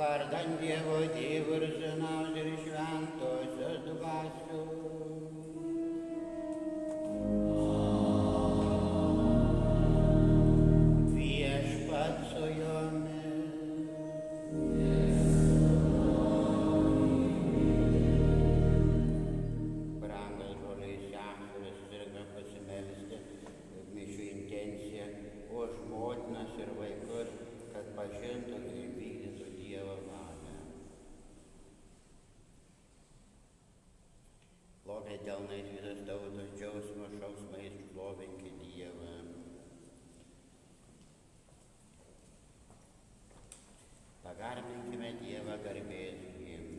Vardan Dievo Tėvo ir Sūnaus ir Šventosios Dvasios. Viešpats su jumis. Brangus broliai seserys, turime pasimelsti mišių intenciją už motinas ir vaikus, kad pažintų ir vykdytų Dievo valią. Plovė delnais visas tautos džiaugsmo šauksmais, šlovinkit Dievą. Pagarbinkime Dievą garbės himnu.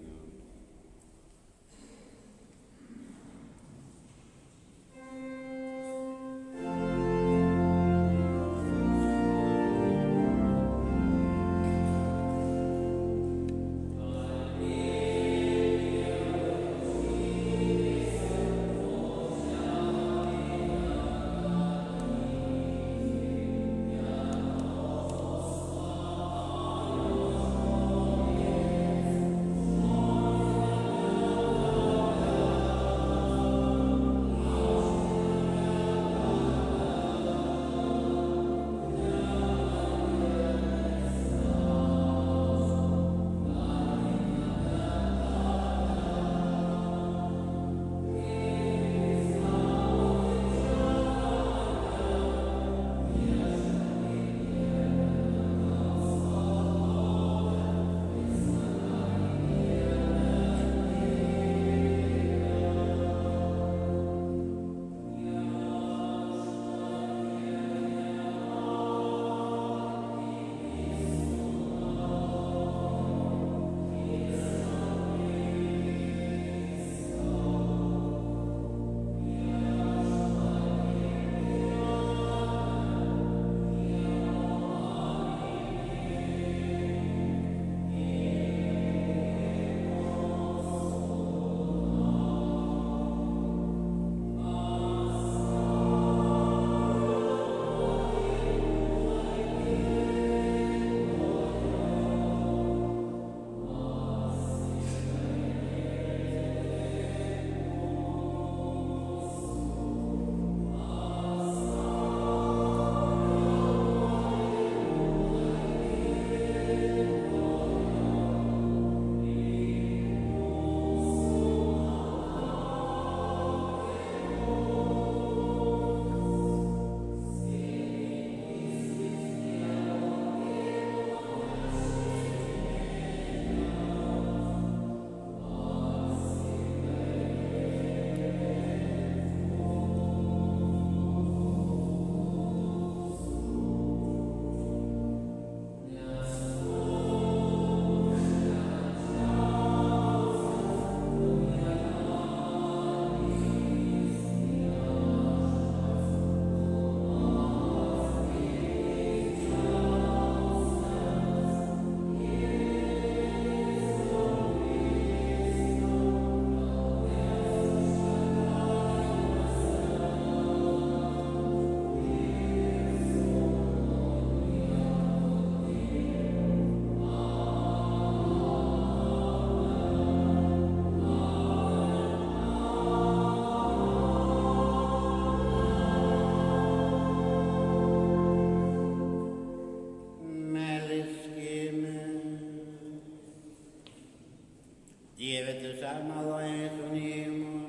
Dieve, tu savo malonės unėjimo,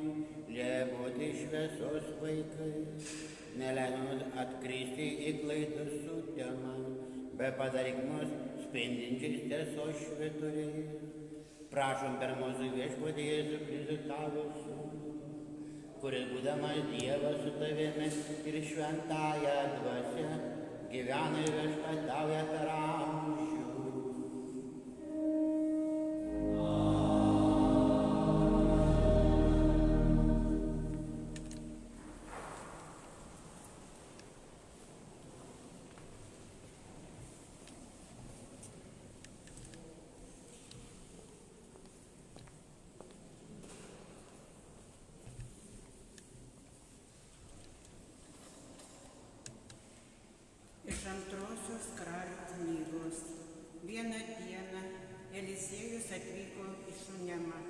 būti šviesos vaikai, neleid mums atkristi į klaidų sutemą, bet padaryk mus spindinčiais tiesos švyturiais. Prašom per mūsų Viešpatį Jėzų Kristų tavo Sūnų, kuris būdamas Dievas su tavimi ir šventąja dvasia gyvena ir viešpatauja per amžių. Iš antrosios Karalių knygos. Vieną dieną atvyko į Šunemą.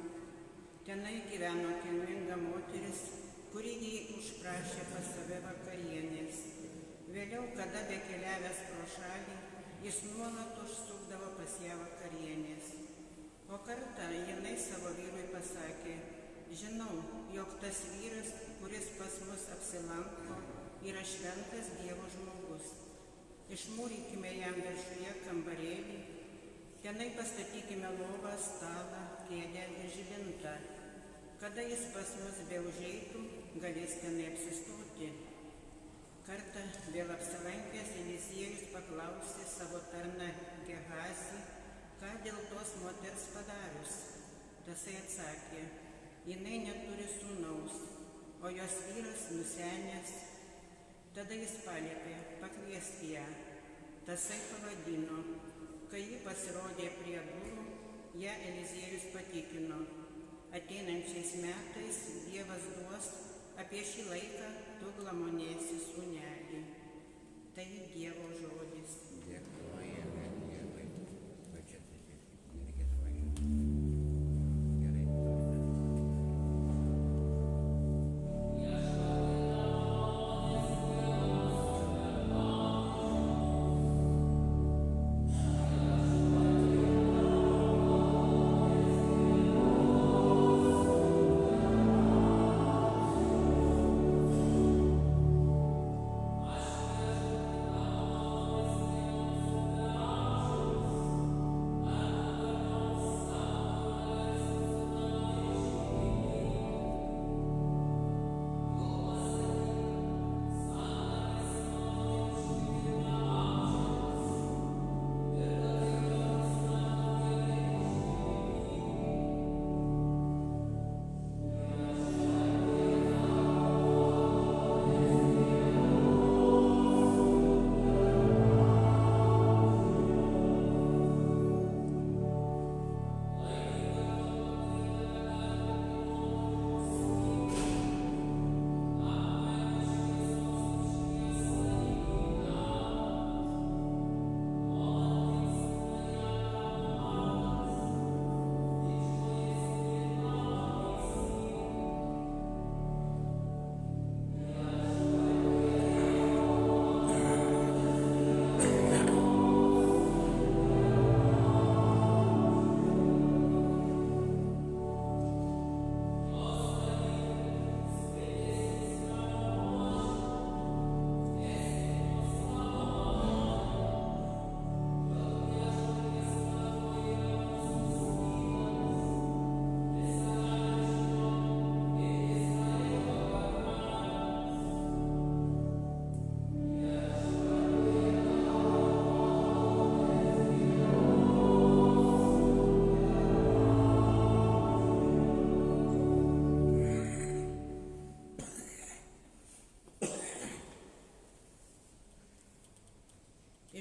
Tenai gyveno kilminga moteris, kuri jį užprašė pas save vakarienės. Vėliau, kada bekeliavęs pro šalį, jis nuolat užsukdavo pas ją vakarienės. O kartą jinai savo vyrui pasakė: žinau, jog tas vyras, kuris pas mus apsilanko, yra šventas Dievo žmogus. Išmūrykime jam viršuje kambarėlį, tenai pastatykime lovą, stalą, kėdę ir žibintą. Kada jis pas mus beužeitų, galės tenai apsistoti. Kartą vėl apsilankęs Eliziejus paklausė savo tarną Gehazį, ką dėl tos moters padarius. Tasai atsakė: jinai neturi sūnaus, o jos vyras nusenęs. Tada jis paliepė: pakviesti ją. Tasai pavadino. Kai ji pasirodė prie durų, ją Eliziejus patikino: ateinančiais metais Dievas duos, apie šį laiką tu glamonėsi sūnelį. Tai Dievo žodis. Dėkojame Dievui. Va čia nereikėtų važiuoti. Gerai.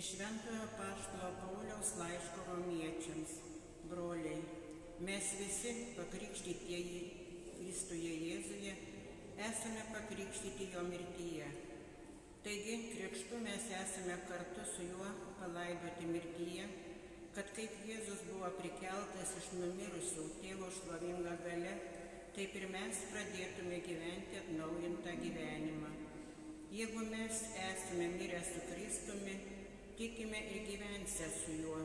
Iš Šventojo Apaštalo Pauliaus laiško Romiečiams. Broliai, mes visi pakrikštytieji Kristuje Jėzuje esame pakrikštyti jo mirtyje. Taigi, krikštu mes esame kartu su juo palaidoti mirtyje, kad kaip Jėzus buvo prikeltas iš numirusių Tėvo šlovinga galia, taip ir mes pradėtume gyventi atnaujintą gyvenimą. Jeigu mes esame mirę su Kristumi, tikime ir gyvensę su juo.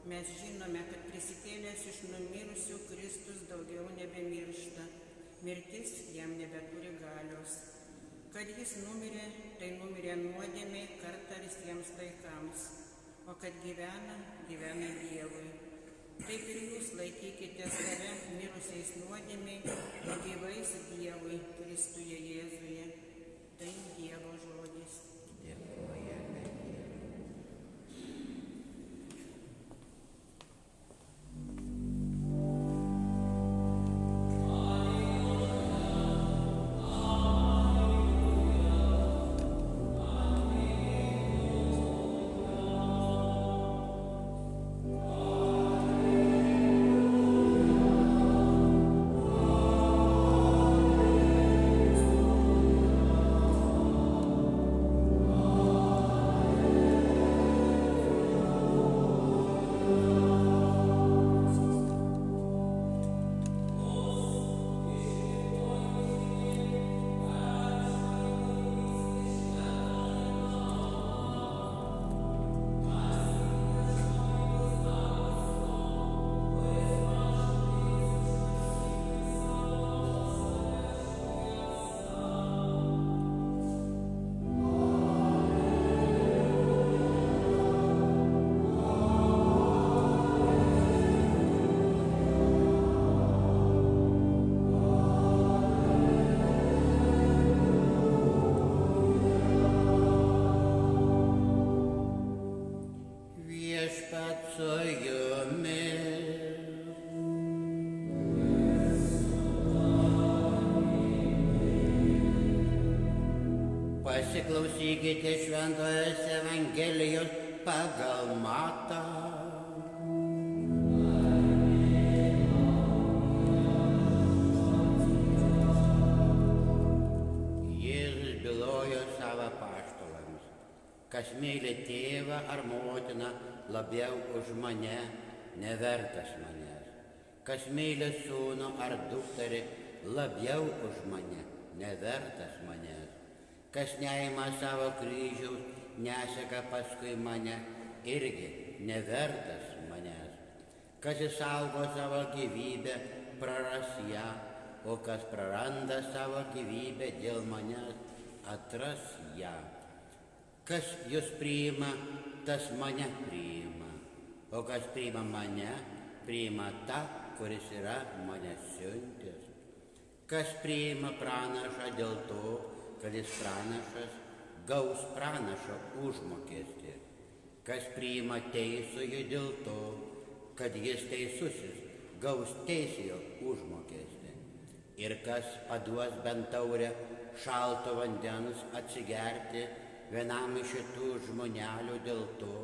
Mes žinome, kad prisikėlęs iš numirusių Kristus daugiau nebemiršta. Mirtis jam nebeturi galios. Kad jis numirė, tai numirė nuodėmė kartą visiems laikams. O kad gyvena, gyvena Dievui. Taip ir jūs laikykite save mirusiais nuodėmei, o gyvais Dievui Kristuje Jėzuje. Tai Dievo žodis. Dėkojame. Viešpat su jumis. Pasiklausykite Šventojos Evangelijos pagal Matą. Jėzus bylojo savo apaštalams: kas myli tėvą ar motiną labiau už mane, nevertas manęs. Kas myli sūnų ar dukterį labiau už mane, nevertas manęs. Kas neima savo kryžiaus, neseka paskui mane, irgi nevertas manęs. Kas išsaugo savo gyvybę, praras ją, o kas praranda savo gyvybę dėl manęs, atras ją. Kas jūs priima, tas mane priima, o kas priima mane, priima tą, kuris yra mane siuntęs. Kas priima pranašą dėl to, kad jis pranašas, gaus pranašo užmokestį. Kas priima teisųjį dėl to, kad jis teisusis, gaus teisėjo užmokestį. Ir kas paduos bent taurę šalto vandens atsigerti vienam iš šitų žmonelių dėl to,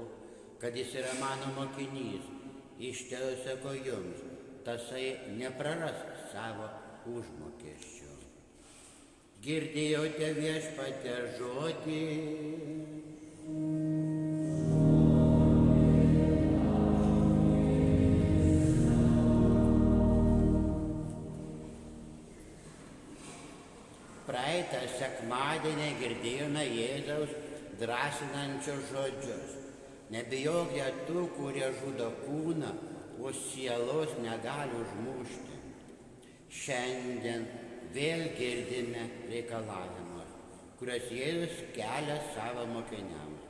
kad jis yra mano mokinys, iš tiesų sakau jums, tasai nepraras savo užmokesčio. Girdėjote Viešpatie žodį. Praeitą sekmadienį girdėjome Jėzaus drąsinančius žodžius. Nebijokite tų, kurie žudo kūną, o sielos negali užmušti. Šiandien vėl girdime reikalavimus, kuriuos Jėzus kelia savo mokiniams.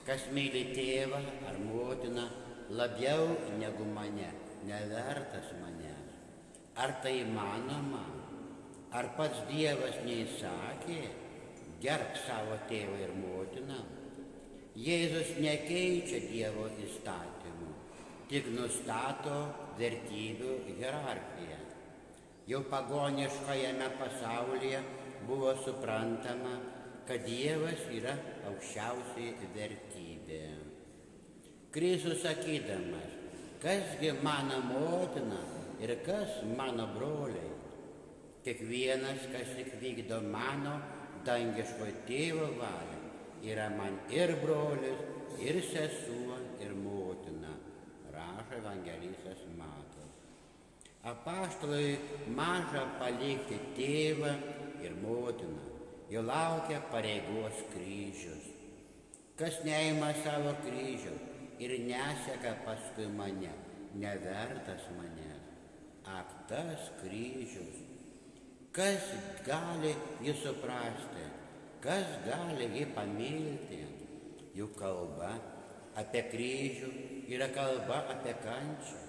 Kas myli tėvą ar motiną labiau negu mane, nevertas manęs. Ar tai įmanoma? Ar pats Dievas neįsakė, gerbk savo tėvą ir motiną? Jėzus nekeičia Dievo įstatymų, tik nustato vertybių hierarchiją. Jau pagoniškajame pasaulyje buvo suprantama, kad Dievas yra aukščiausiai vertybė. Kristus sakydamas, kasgi mano motina ir kas mano broliai? Kiekvienas, kas tik vykdo mano dangiško tėvo valią, yra man ir brolis, ir sesuo, ir motina, rašo evangelistas Matas. Apaštalui maža palikti tėvą ir motiną, jo laukia pareigos kryžius. Kas neima savo kryžiaus ir neseka paskui mane, nevertas manęs. Ak, tas kryžius. Kas gali jį suprasti, kas gali jį pamilti? Juk kalba apie kryžių yra kalba apie kančią.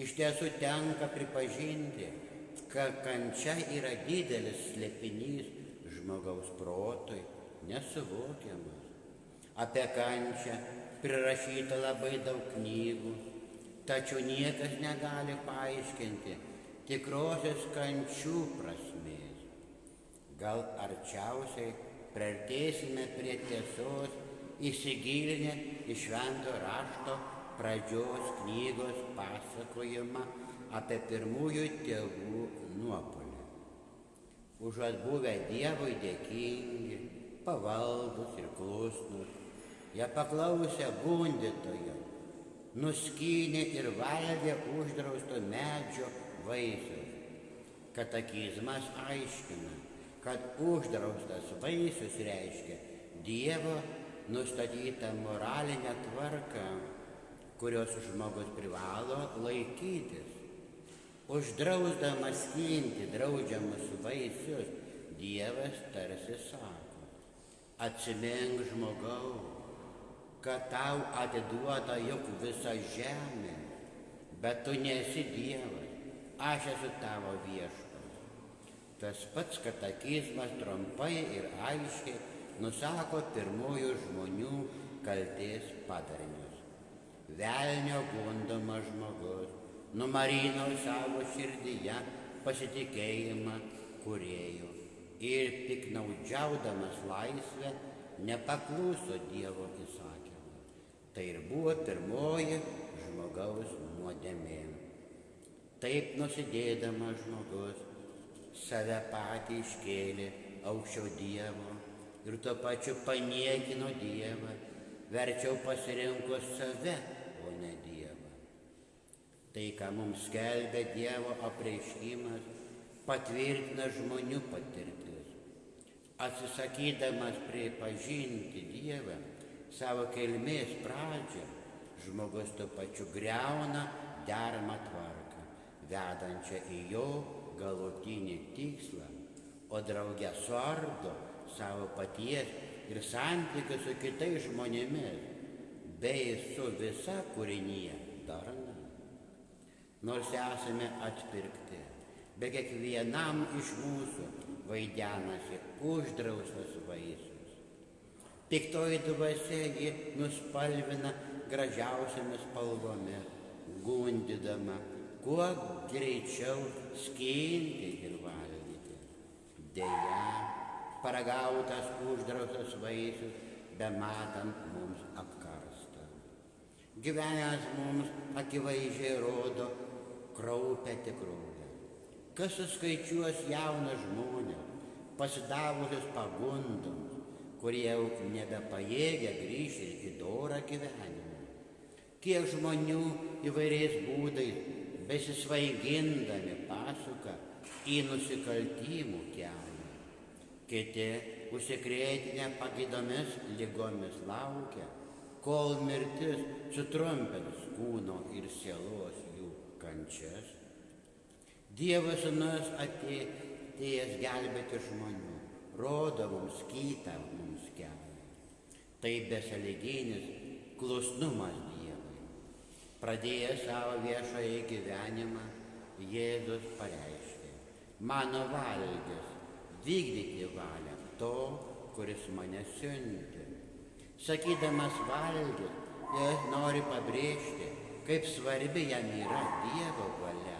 Iš tiesų tenka pripažinti, kad kančia yra didelis slėpinys žmogaus protui, nesuvokiamas. Apie kančią prirašyta labai daug knygų, tačiau niekas negali paaiškinti tikrosios kančių prasmės. Gal arčiausiai priartėsime prie tiesos, įsigilinę į švento rašto pradžios knygos pasakojimą apie pirmųjų tėvų nuopuolį. Užuot buvę Dievui dėkingi, pavaldus ir klusnus, jie paklausė gundytojo, nuskynė ir valgė uždrausto medžio vaisius. Katekizmas aiškina, kad uždraustas vaisius reiškia Dievo nustatytą moralinę tvarką, kurios žmogus privalo laikytis. Uždrausdamas skinti draudžiamus vaisius, Dievas tarsi sako: atsimink žmogau, kad tau atiduota juk visa žemė, bet tu nesi Dievas, aš esu tavo viešpats. Tas pats katekizmas trumpai ir aiškiai nusako pirmųjų žmonių kaltės padarinius. velnio gundomas žmogus, numarino savo širdyje pasitikėjimą Kūrėju ir piknaudžiaudamas laisvę nepakluso Dievo įsakymui. Tai ir buvo pirmoji žmogaus nuodėmė. Taip nusidėdamas žmogus save patį iškėlė aukščiau Dievo ir tuo pačiu paniekino Dievą, verčiau pasirinko save, o ne Dievą. Tai, ką mums skelbia Dievo apreiškimas, patvirtina žmonių patirtis. Atsisakydamas pripažinti Dievą savo kilmės pradžią, žmogus tuo pačiu griauna deramą tvarką, vedančią į jo galutinį tikslą, o drauge suardo savo paties ir santykių su kitais žmonėmis, bei su visa kūrinyje darna. Nors esame atpirkti, be kiekvienam iš mūsų vaidenasi uždraustas vaisius. Piktoji dvasia jį nuspalvina gražiausiamis spalvomis, gundydama kuo greičiau skinti ir valgyti. Deja, paragautas uždraustas vaisius bematant mums apkarsta. Gyvenęs mums akivaizdžiai rodo kraupią tikrovę. Kas suskaičiuos jaunas žmonės, pasidavusius pagundoms, kurie jau nebepajėgia grįžti į dorą gyvenimą. Kiek žmonių įvairiais būdais besisvaigindami pasuka į nusikaltimų kelią. Kiti užsikrėtę nepagydomis ligomis laukia, kol mirtis sutrumpins kūno ir sielos jų kančias. Dievo Sūnus atėjęs gelbėti žmonių, rodo mums kitą mums kelią. Tai besąlyginis klusnumas Dievui. Pradėjęs savo viešąjį gyvenimą, Jėzus pareiškė: mano valgis vykdyti valią to, kuris mane siuntė. Sakydamas valgis, jis nori pabrėžti, kaip svarbi jam yra Dievo valia.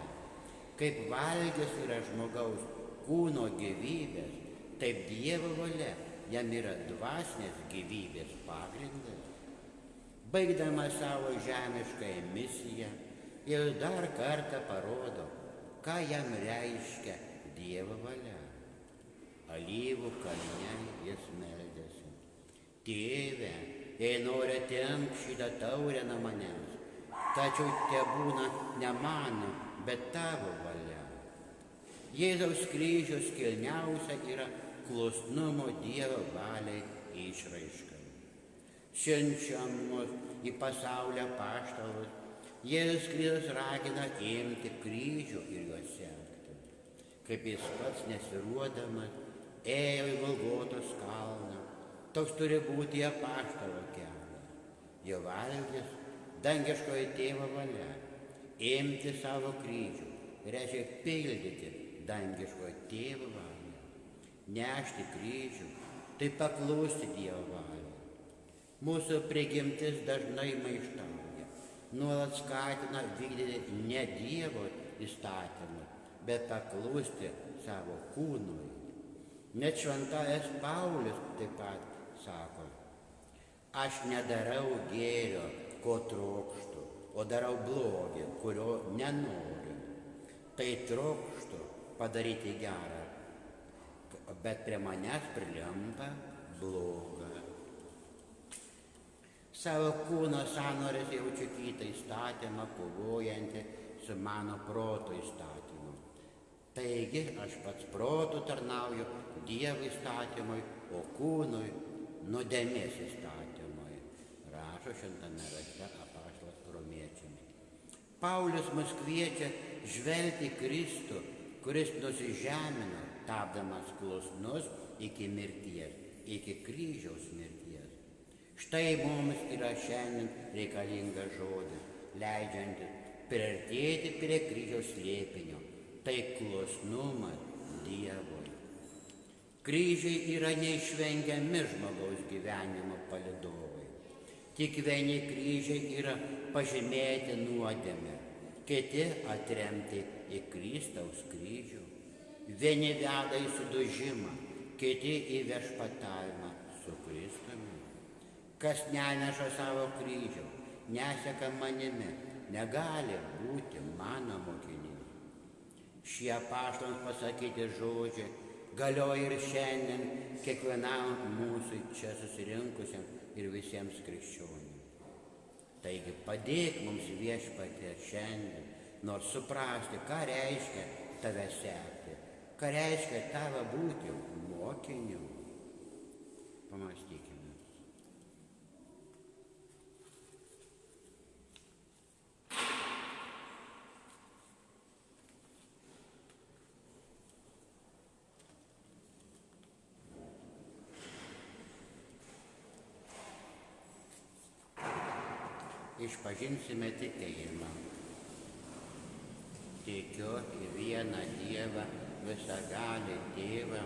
Kaip valgis yra žmogaus kūno gyvybės, taip Dievo valia jam yra dvasinės gyvybės pagrindas. Baigdamas savo žemiškąją misiją, jis dar kartą parodo, ką jam reiškia Dievo valia. Alyvų kalne jis meldėsi: Tėve, jei nori, atimk šitą taurę nuo manęs, tačiau tebūna ne mano, bet tavo valia. Jėzaus kryžiaus kilniausia yra klusnumo Dievo valiai išraiška. Siunčiamus į pasaulio apaštalus, Jėzus Kristus ragina imti kryžių ir juos sekti. Kaip jis pats nesvyruodamas ėjo į Golgotos kalną, toks turi būti apaštalo kelias. Jo valgis dangiškojo Tėvo valia. Imti savo kryžių reiškia pildyti dangiškojo Tėvo valią. Nešti kryžių tai paklusti Dievo valiai. Mūsų prigimtis dažnai maištauja, nuolat skatina vykdyti ne Dievo įstatymus, bet paklusti savo kūnui. Net šventasis Paulius taip pat sako: aš nedarau gėrio, ko trokštu, o darau blogį, kurio nenoriu. Tai trokštu padaryti gerą, bet prie manęs prilimpa bloga. Savo kūno sąnorės jaučiu kitą įstatymą, kovojantį su mano proto įstatymu. Taigi aš pats protu tarnauju Dievo įstatymui, o kūnui nuodėmės įstatymui, rašo šventame rašte apaštalas Romiečiams. Paulius mus kviečia žvelgti Kristų, kuris nusižemino, tapdamas klusnus iki mirties, iki kryžiaus mirties. Štai mums yra šiandien reikalingas žodis, leidžiantis priartėti prie kryžiaus slėpinio. Tai klusnumas Dievui. Kryžiai yra neišvengiami žmogaus gyvenimo palydovai. Tik vieni kryžiai yra pažymėti nuodėmę, kiti atremti į Kristaus kryžių. Vieni veda į sudužimą, kiti į viešpatavimą su Kristumi. Kas neneša savo kryžiaus, neseka manimi, negali būti mano mokinys. Šie apaštalams pasakyti žodžiai galioja ir šiandien kiekvienam mūsų čia susirinkusiam ir visiems krikščionims. Taigi padėk mums Viešpatie šiandien, nors suprasti, ką reiškia tave sekti, ką reiškia tave būti mokiniu. Pamąstykime. Išpažinsime tikėjimą. Tikiu į vieną Dievą, visagalį Tėvą,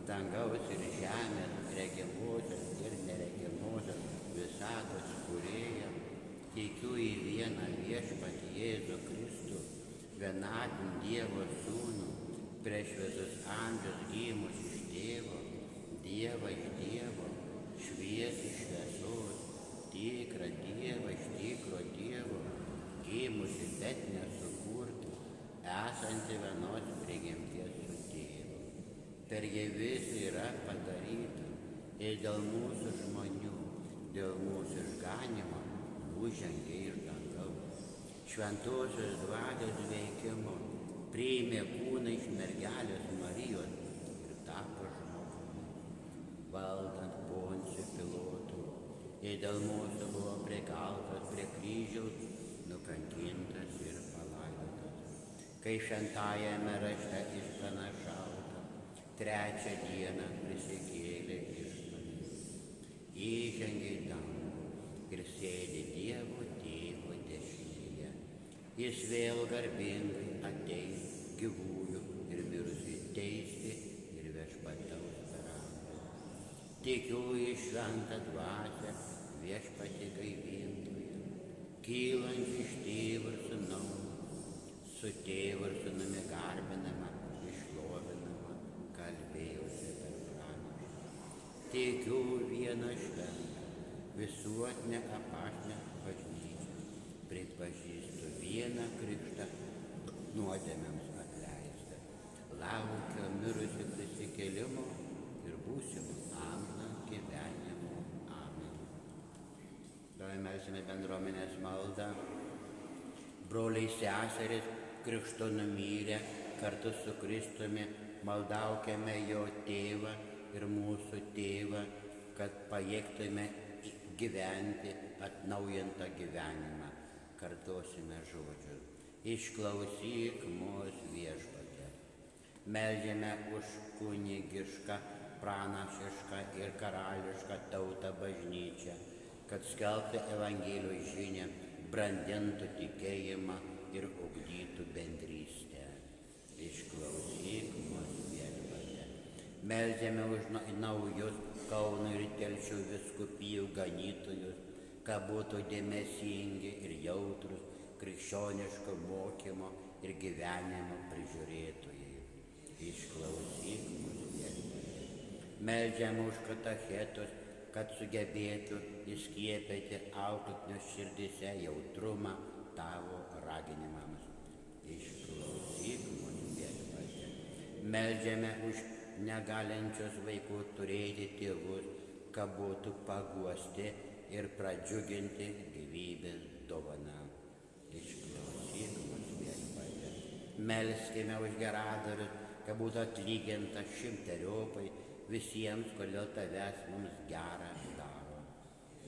dangaus ir žemės, regimosios ir neregimosios visatos kūrėją. Tikiu į vieną Viešpatį Jėzų Kristų, vienatinį Dievo Sūnų, prieš visus amžius gimus iš Tėvo, Dievą iš Dievo, šviesą iš šviesos, tikrą Dievą iš tikro Dievo, gimusi, bet nesukurta, esanti vienos prigimties su Tėvu. Per jį visi yra padaryta ir dėl mūsų žmonių, dėl mūsų išganimo nužengė iš dangaus. Šventosios dvasios veikimu priėmė kūną iš mergelės Marijos ir tapo žmogumi. Valdant Poncijų Pilotų, ir dėl mūsų buvo prikaltas prie kryžiaus, nukankintas ir palaidotas. Kai šventajame rašte išpranašauta, trečią dieną prisikėlė iš numirusių. Įžengė į dangų ir sėdi Dievo Tėvo dešinėje. Jis vėl garbingai ateis gyvųjų ir mirusių teisti ir viešpataus per amžius. Tikiu į šventą dvasią, Viešpatį gaivintoją, kylančią iš Tėvo ir Sūnaus, su Tėvu ir Sūnumi garbinamą, išlovinamą, kalbėjusi per pranašus. Tikiu vieną šventą, visuotinę apaštinę bažnyčią, pripažįstu vieną krikštą nuodėmėms atleistą, laukiu mirusių prisikėlimo ir būsimo amžino gyvenimo. Melsime bendruomenės maldą. Broliai seserys krikšto numyrę kartu su Kristumi maldaukime jo tėvą ir mūsų tėvą, kad pajėgtume gyventi atnaujintą gyvenimą. Kartosime žodžius. Išklausyk mūsų Viešpatie. Meldžiame už kunigišką, pranašišką ir karališką tautą bažnyčią, kad skelbtų Evangelijos žinią, brandintų tikėjimą ir ugdytų bendrystę. Išklausyk mūsų Viešpatie. Meldžiame už naujus Kauno ir Telšių vyskupijų ganytojus, kad būtų dėmesingi ir jautrus krikščioniško mokymo ir gyvenimo prižiūrėtojai. Išklausyk mūsų Viešpatie. Meldžiame už katechetus, kad sugebėtų įskiepyti auklėtinius širdyse jautrumą tavo raginimams. Išklausyk mūsų Viešpatie. Meldžiame už negalinčius vaikus turėti tėvus, kad būtų paguosti ir pradžiuginti gyvybės dovaną. Išklausyk mūsų Viešpatie. Melskime už geradarius, kad būtų atlyginta šimteriopai visiems, kodėl tavęs mums gerą daro.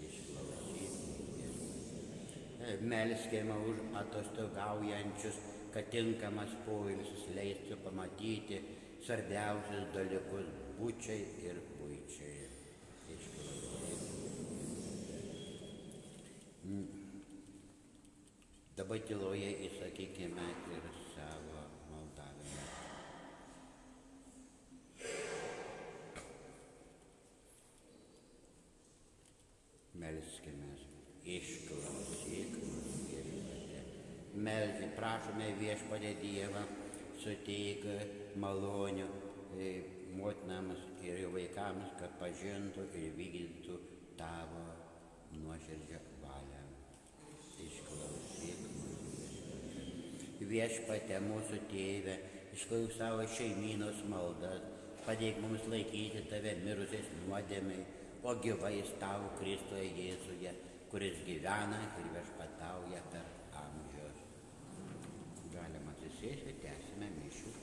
Išklausyk mūsų Viešpatie. Melskime už atostogaujančius, kad tinkamas poilsis leistų pamatyti svarbiausius dalykus būčiai ir buičiai. Išklausyk. Dabar tyloje įsakykime ir savo maldavimą. Melskimės. prašome Viešpatie Dievą, suteik malonių motinams ir jų vaikams, kad pažintų ir vykdytų tavo nuoširdžią valią. Išklausyk mūsų. Viešpatie mūsų Tėve, išklausyk savo šeimynos maldas, padėk mums laikyti tave mirusiais nuodėmei, o gyvais tau Kristuje Jėzuje, kuris gyvena ir viešpatauja per amžius. Galima atsisėsti, tęsime mišių auką.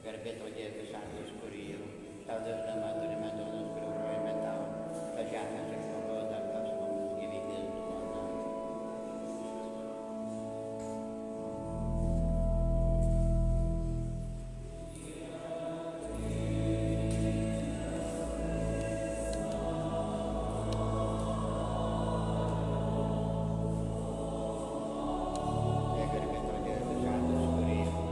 Garbė tau Dieve visatos kūrėjau, tau daždama turime duonos, kuriuo rojame tau, kad žemės ir žmogaus dar taps mums gyvybės duona. Garbė tau Dieve visatos kūrėjau,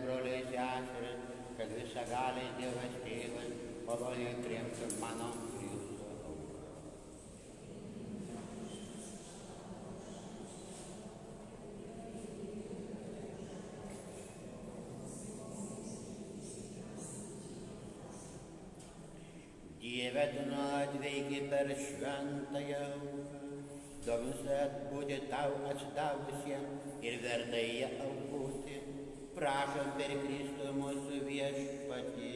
Broliai seserys, kad visagalis Dievas Tėvas maloniai priimtų mano ir jūsų auką. Dieve, tu nuolat veiki per šventąją auką, duok visad būti tau atsidavusiems ir vertai ją aukoti. Prašom per Kristų mūsų Viešpatį.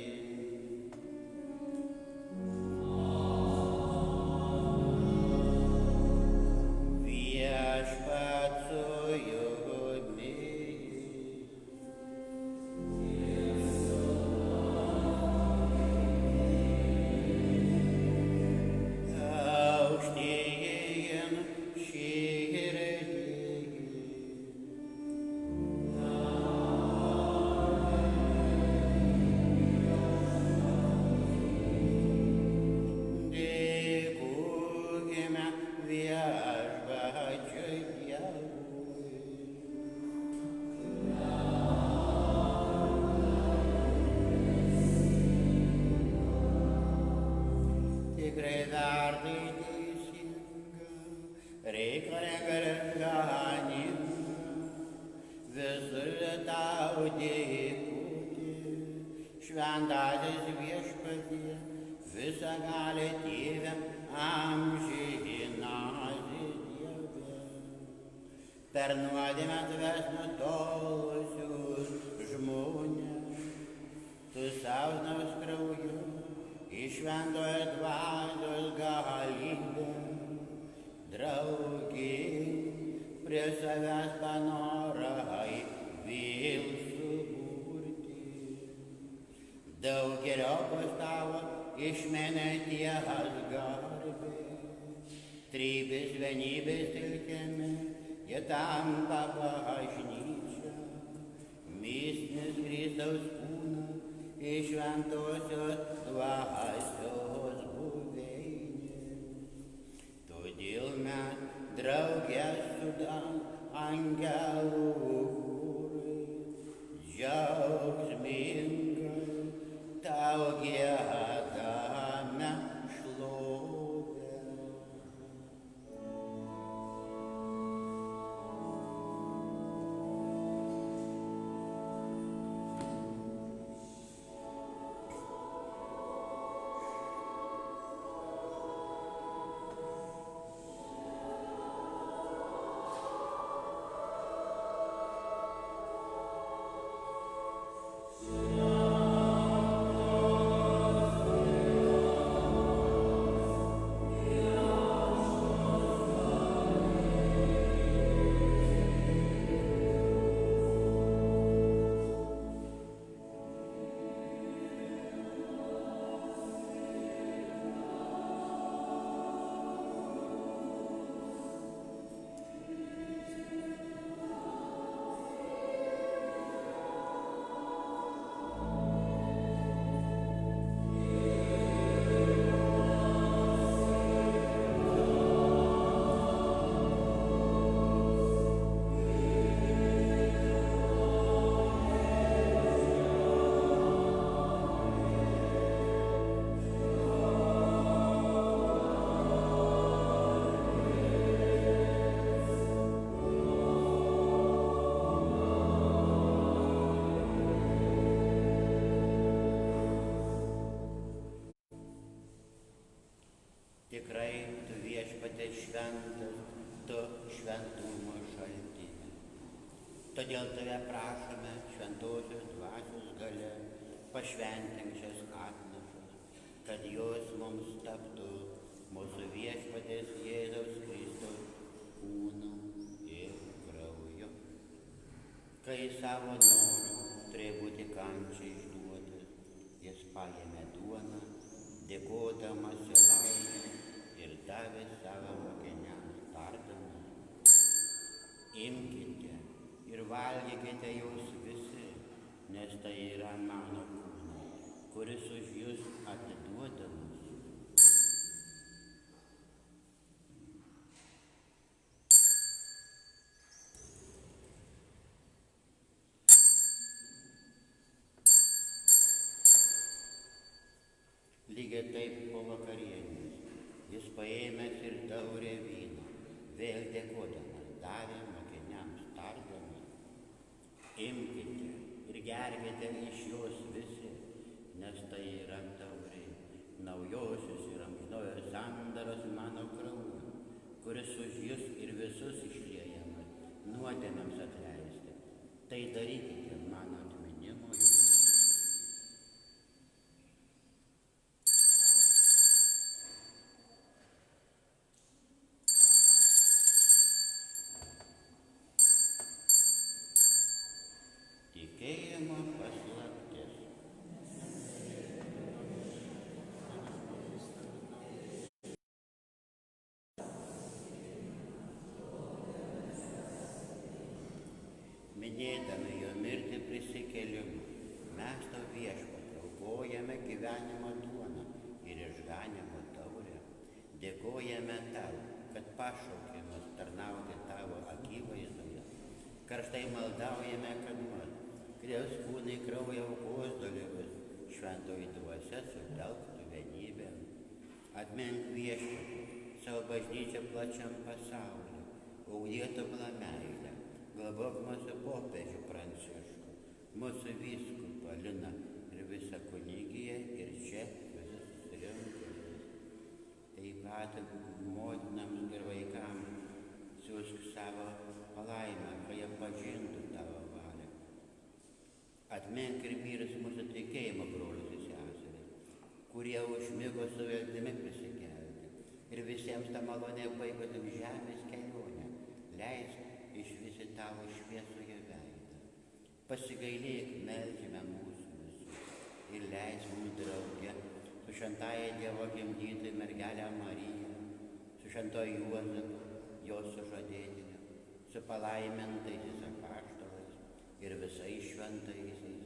Viešpats su jumis. Aukštyn širdį. Tikrai vertai teisinga, reikalinga ir ganinga, visur tau dėkoti, šventasis Viešpatie, visagali Tėve, amžinasis Dieve. Per nuodėmę tavęs nutolusius žmonės, tu sausnavas krauju, iš šventojo dvasios galybę, draugiai prie savęs panorai vėl suburti. Daugeliopos tavo išmenėties garbės, Trybės vienybės telkiami, jie tampa bažnyčia, mistinis Kristaus kūnas iš šventosios dvasios buveinė. Todėl mes drauge sudam angelų chorui, džiaugsmingai tau giedame šlovę. Tikrai tu Viešpatie šventas, tu šventumo šaltinis. Todėl tave prašome šventosios dvasios galia, pašventink šias atnašas, kad jos mums taptų mūsų Viešpaties Jėzaus Kristaus kūnu ir krauju. Kai savo noru turėjo būti kančiai išduotas, jis paėmė duoną, dėkodamas ir laukė ir davė savo mokiniams tardamas: imkite ir valgykite jūs visi, nes tai yra mano kūnas, kuris už jūs atiduodamas. Lygiai taip po vakarienės jis paėmęs ir taurę vyno, vėl dėkodamas, davė mokiniams tardamas: imkite ir gerkite iš jos visi, nes tai yra taurė naujosios ir amžinojos sandoros mano krauju, kuris už jus ir visus išliejamas nuodėmėms atleisti. Tai darykite mano atminimui. Tikėjimo paslaptis. Minėdami jo mirtį prisikėlimą, mes tau Viešpatie aukojame gyvenimo duoną ir išganymo taurę. Dėkojame tau, kad pašaukė mus tarnauti tavo akivaizdoje. Karštai maldaujame, kad mus Kristaus kūnai kraujo aukos dalyvius šventoji dvasia sutelktų vienybėn. Atmink Viešpatie savo bažnyčią plačiam pasauliu, ugdėtumą meilę. Globok mūsų popiežių Pranciškų, mūsų vyskupą Liną ir visą kunigiją ir čia visus susirinkusius. Taip pat motinams ir vaikams siųsk savo palaimą, kad jie pažintų tavo valią. Atmink ir mirus mūsų tikėjimo brolius ir seseris, kurie užmigo su viltimi prisikelti. Ir visiems tą malonę baigusiem žemės kelionę leisk išvysti tavo šviesoje veidą. Pasigailėk, meldžiame mūsų visus ir leisk mums drauge su šventąja Dievo gimdytoja mergelė Marija, su šventojo Juozapo, jos sužadėtiniu, su palaimintaisiais apaštalais ir visais šventaisiais,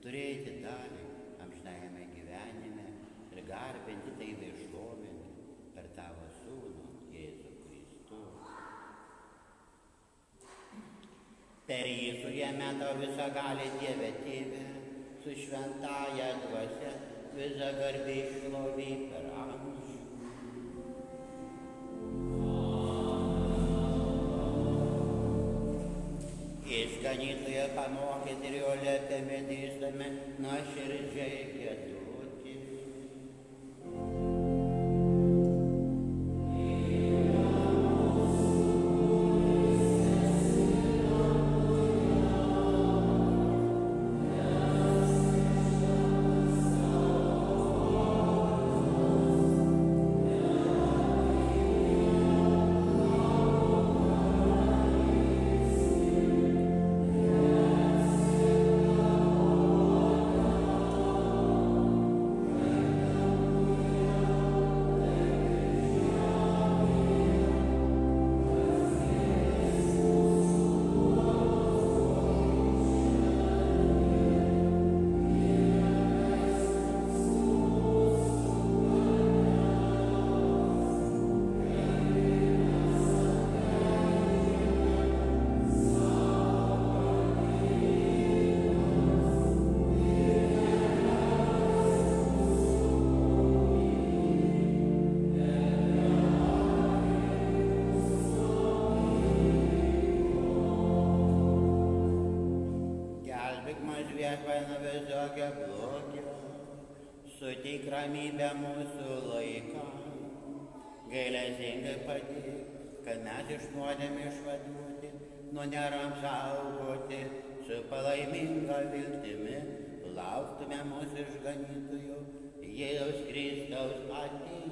turėti dalį amžinajame gyvenime ir garbinti tai bei šlovinti per tavo Sūnų Jėzų Kristų. Per jį sujame tau visagalį Dieve Tėve, su šventaja dvasia, visa garbė šlovė per amžių. Išganytoje pamokyti ir jo liepėme dėstame nuoširdžiai giedoti. Viešpatie nuo visokio blogio, suteik ramybę mūsų laiką, gailestingai padėk, kad mes iš nuodėmių išvaduoti, nuo neram saugoti, su palaiminga viltimi lauktume mūsų išganytojo Jėzaus Kristaus atėjimo.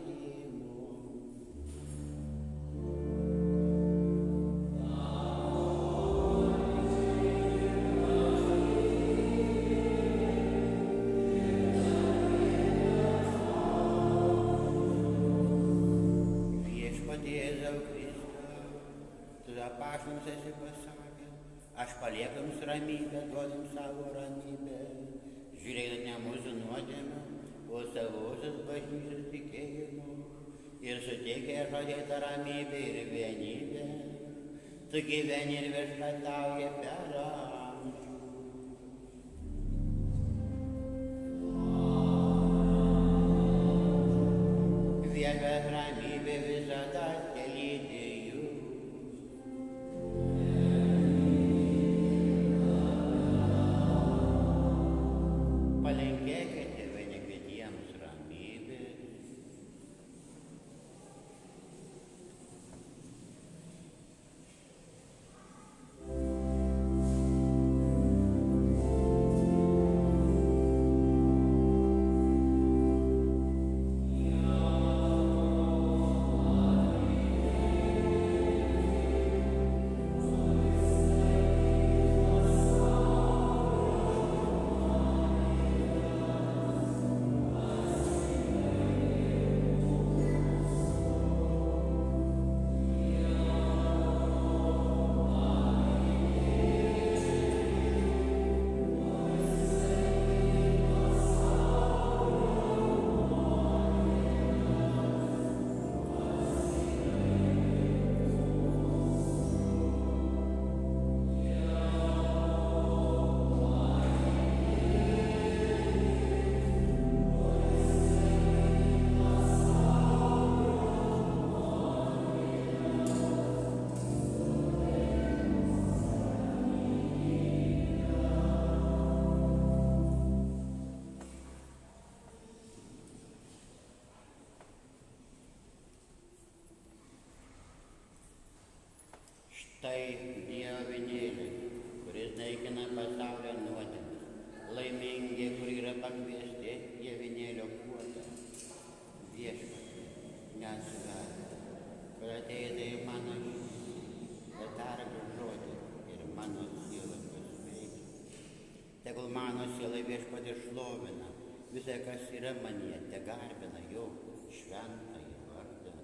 Apaštams esi pasakęs, aš palieku jums ramybę, duodu savo ramybę, žiūrėkit ne mūsų nuodėmių, o savosios bažnyčios tikėjimu, ir suteikė žodėtą ramybę ir vienybę, tu gyveni ir viešpatauji per amžių. Viešpaties ramybė visada telydi jus. Palinkėkite vieni kitiems ramybės. Štai Dievo avinėlis, kuris naikina pasaulio nuodėmes, laimingi, kur yra pakviesti į avinėlio puotą. Viešpatie, neatsiverk, kad ateitų į mano širdį, bet tark žodį ir mano siela pasveiks. Tegul mano siela Viešpatie šlovina, visai kas yra manyje, tegarbina jo šventąjį vardą.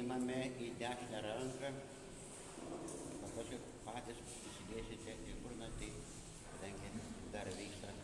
imame į dešinę ranką, o paskui patys įsidėsite į burną, tai kadangi dar vyksta.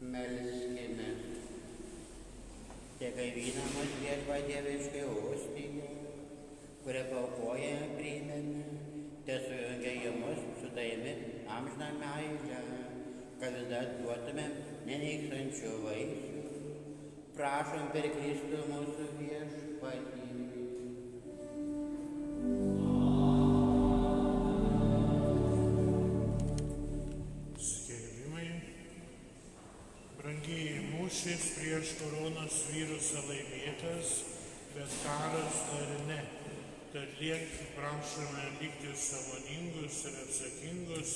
Melskimės. Te gaivinamos viešpatie dieviškai ostija, kurią paukojame priimėme, te sujungia į mus su taimi amžiną meilę, kad duotumėm nenykstančių vaisių. Prašom per Kristų mūsų viešpatį. Skelbimai. Brangieji, mūšis prieš koronos virusą laimėtas, bet karas dar ne. Tad prašome likti sąmoningus ir atsakingus.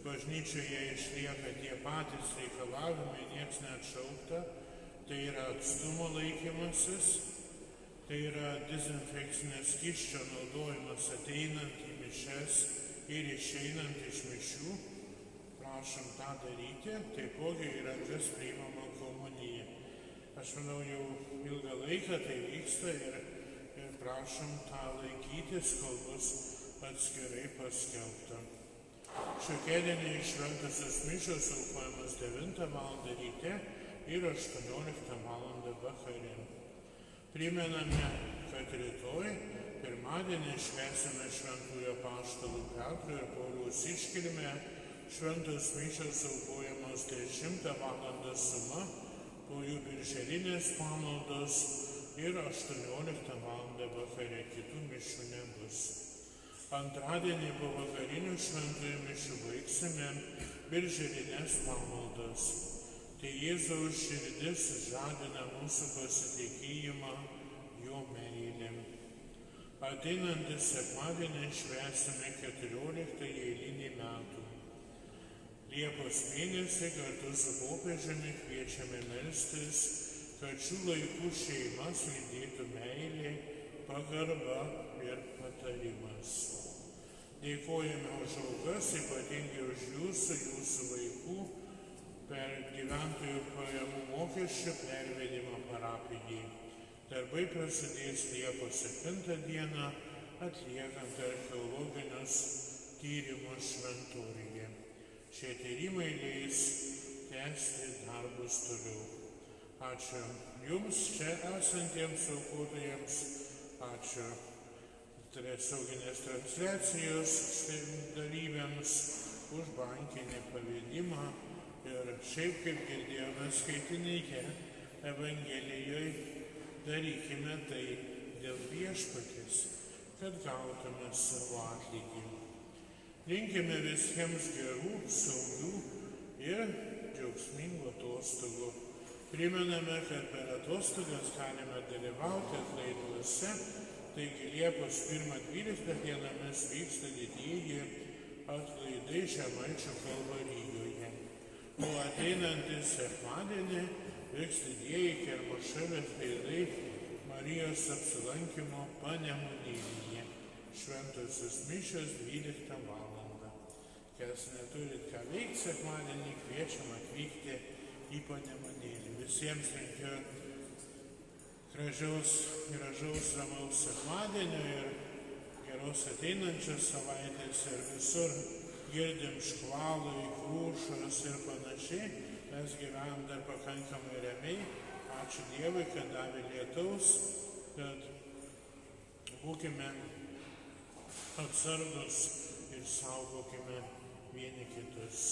Bažnyčioje išlieka tie patys reikalavimai, nieks neatšaukta. Tai yra atstumo laikymasis, tai yra dezinfekcinio skysčio naudojimas ateinant į mišias ir išeinant iš mišių. Prašom tą daryti, taipogi yra kas priimama komunija. Aš manau, jau ilgą laiką tai vyksta ir prašom tą laikytis, kol bus atskirai paskelbta. Šiokiadienį šventosios mišios aukojamas 9 val. Ryte ir 18 val. Vakare. Primename, kad rytoj, pirmadienį, švęsime šventųjų apaštalų Petro ir Pauliaus iškilmę. Šventos mišios aukojamos 10 val. Suma, po jų birželinės pamaldos ir 18 val. Vakare. Kitų mišių nebus. Antradienį po vakarinių šventųjų mišių baigsime birželinės pamaldas. Tai Jėzaus širdis žadina mūsų pasitikėjimą jo meilę. Ateinantį sekmadienį švęsime 14 eilinį metų. Liepos mėnesį kartu su popiežiumi kviečiame melstis, kad šių laikų šeimas lydėtų meilė, pagarba ir patarimas. Dėkojame už aukas, ypatingai už jūsų vaikų per gyventojų pajamų mokesčių pervedimą parapijai. Darbai prasidės Liepos 7 dieną, atliekant archeologinius tyrimus šventoriuje. Šie tyrimai leis tęsti darbus toliau. Ačiū Jums čia esantiems aukotojams, ačiū tiesioginės transliacijos dalyviams už bankinį pavedimą ir šiaip, kaip girdėjome skaitinyje Evangelijoje, darykime tai dėl Viešpaties, kad gautume savo atlygį. Linkime visiems gerų, saugių ir džiaugsmingų atostogų. Primename, kad per atostogas galime dalyvauti atlaiduose, taigi Liepos 1-12 dienomis vyksta didieji atlaidai Žemaičių Kalvarijoje. O ateinantį sekmadienį vyks didieji Kermošelės atlaidai Marijos apsilankymo Panemunėlyje. Šventosios mišios 12 val. Kas neturit ką veikti sekmadienį, kviečiam atvykti į Panemunėlį. Visiems linkiu gražaus ramaus sekmadienio ir geros ateinančios savaitės ir visur girdim škvalai, krušos ir panašiai. Mes gyvenam dar pakankamai ramiai. Ačiū Dievui, kad davė lietaus, kad būkime atsargus ir saugokime vieni kitus.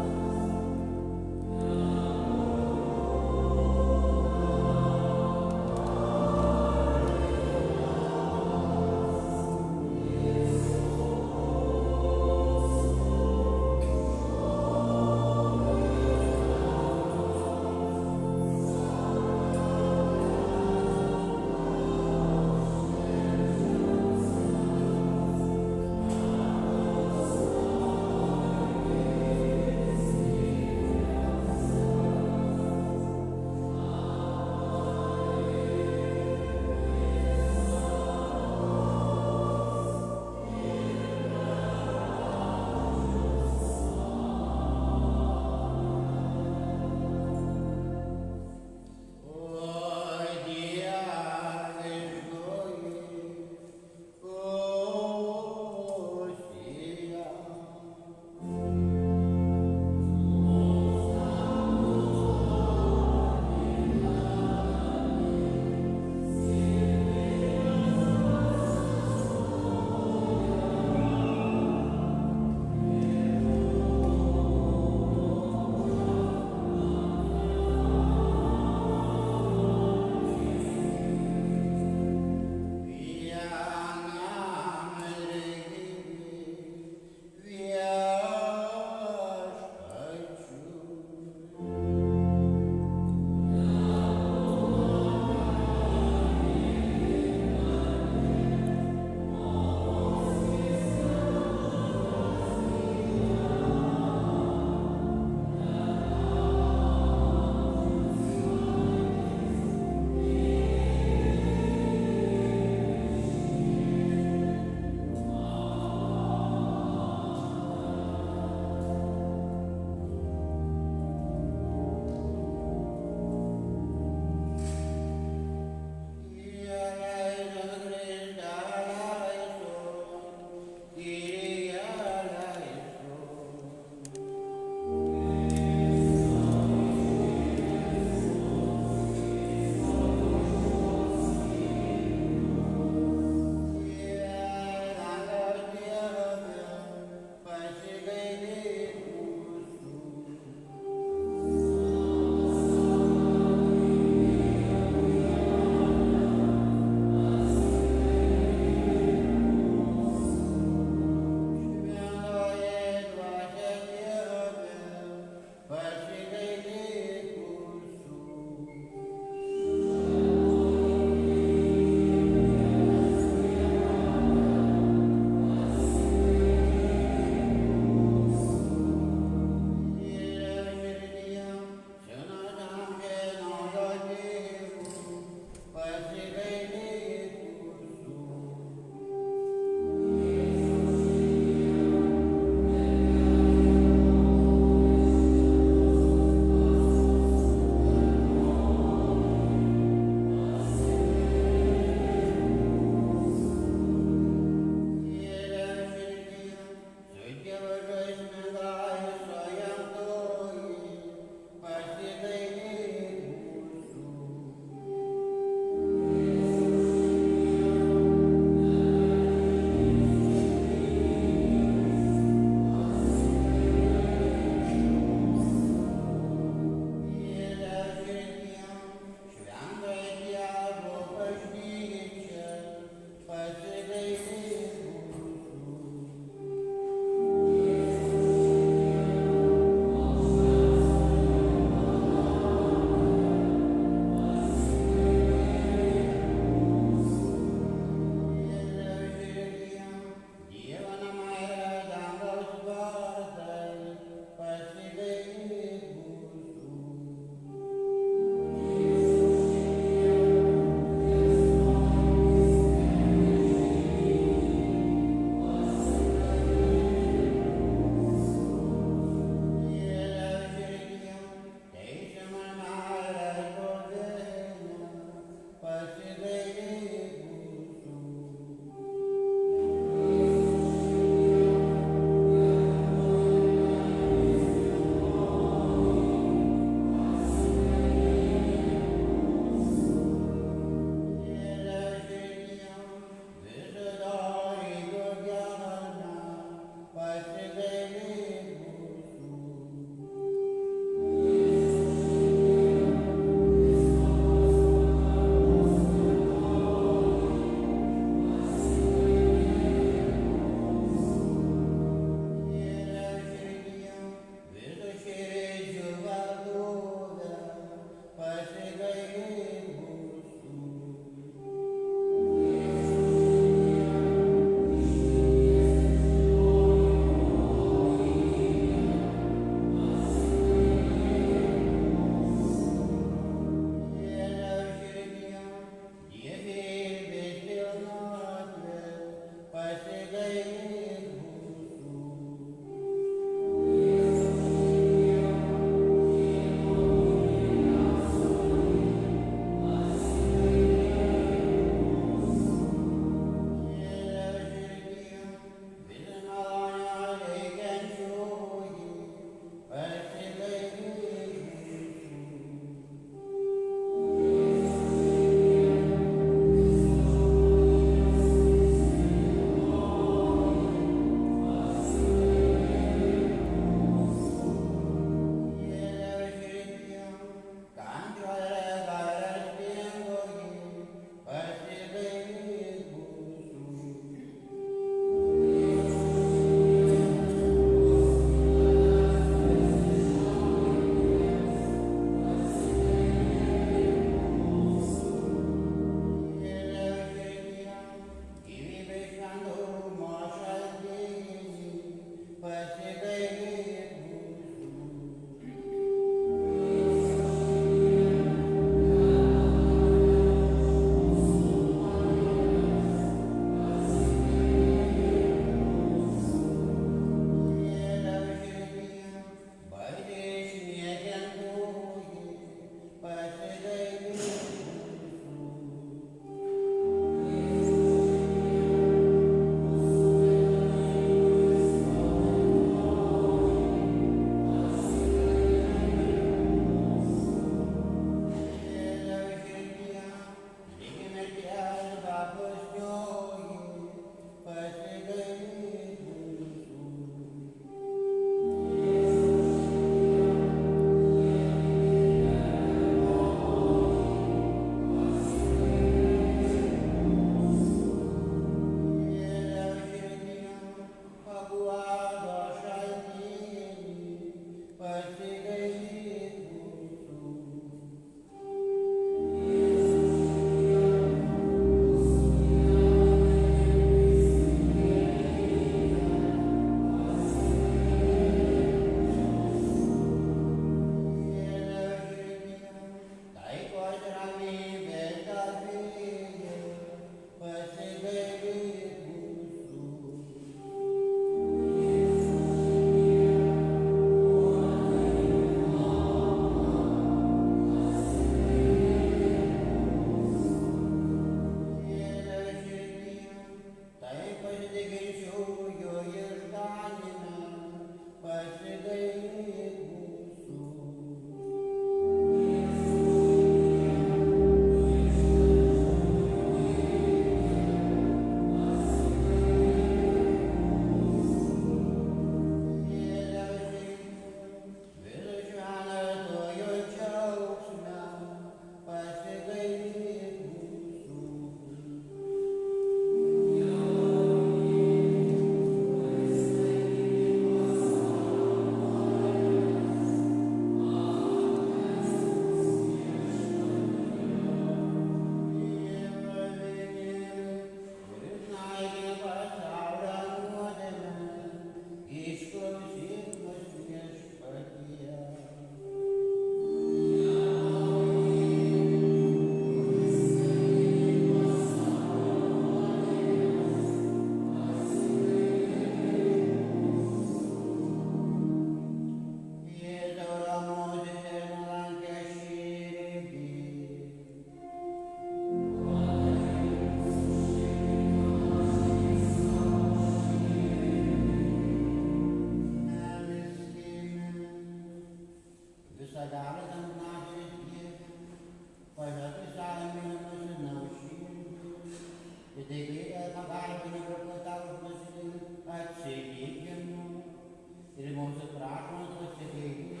mūsų prašom pasikeiti,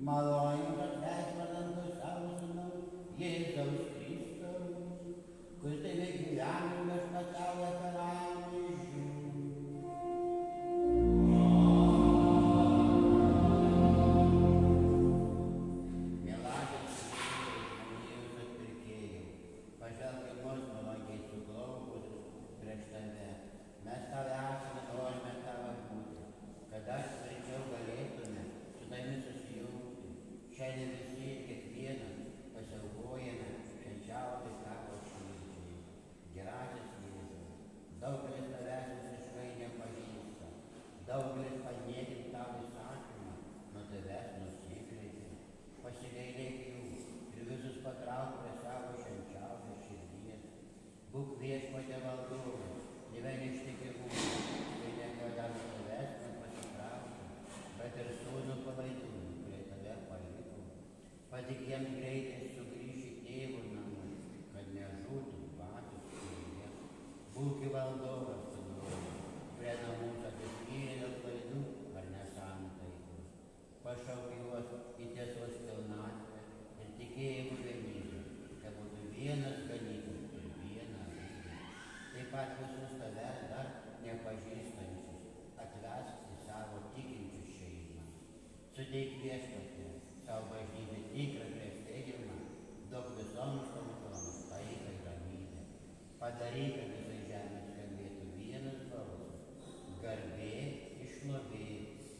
malonės atleisk vardan savo sūnaus Jėzaus Kristaus, kuris tave gyvenimas pasaulio karaliumi žiūri. Mielasis žmonijos atpirkėjau, pažvelk į mus maloniai suglaubusius prieš tave. Mes tave esame, norime tave būti, kad aš tvirčiau galėtume su tavimi susijungti. Šiandien visi ir kiekvienas pasiaukojame švenčiausiai tavo širdžiai. Gerasis Jėzau, daugelis tavęs visiškai nepažįsta, daugelis paniekint tavo įsakymą, nuo tavęs nusikreipė. Pasigailėk jų ir visus patrauk prie savo švenčiausios širdies. Būk Viešpatie valdovas, gyveni ištikimumą, kai niekada nuo tavęs nepasitraukė, bet ir sūnų palaidūnų, kurie tave paliko. Patik jiems greitai sugrįžti tėvų namus, kad nežūtų dvasios kelyje. Būk valdovas, sūnus, prie namų atsiskyrė dėl klaidų ar nesantaikos. Pašauk juos į tiesos pilnatvę ir tikėjimų vienybę, kad būtų vienas ganytojas ir viena lygė. Taip pat visus tavęs dar nepažįstančius atvesk į savo tikinčių šeimą. Suteik Viešpatie savo bažnyčiai tikrą klestėjimą, duok visoms tautoms taiką ir ramybę. Padaryk, kad visai žemė skambėtų vienas balsas, garbė ir šlovė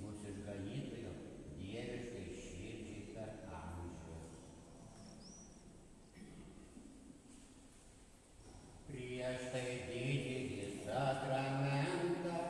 mūsų išganytojo dieviškai širdžiai per amžius. Prieš tai didįjį sakramentą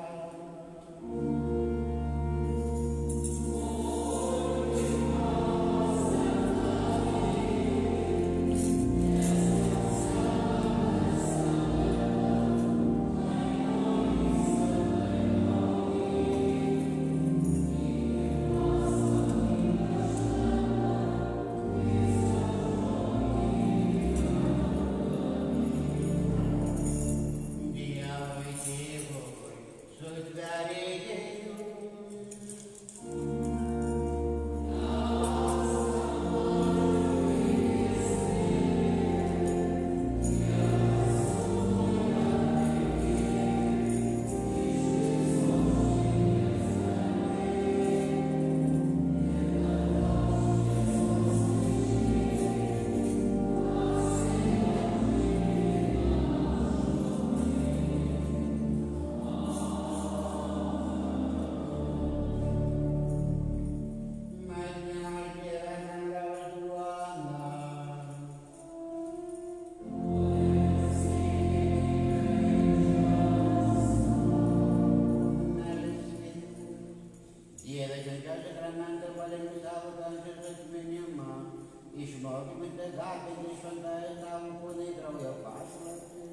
išmokime garbinti šventąją tavo kūną į kraujo paslaptį,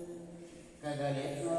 kad galėtume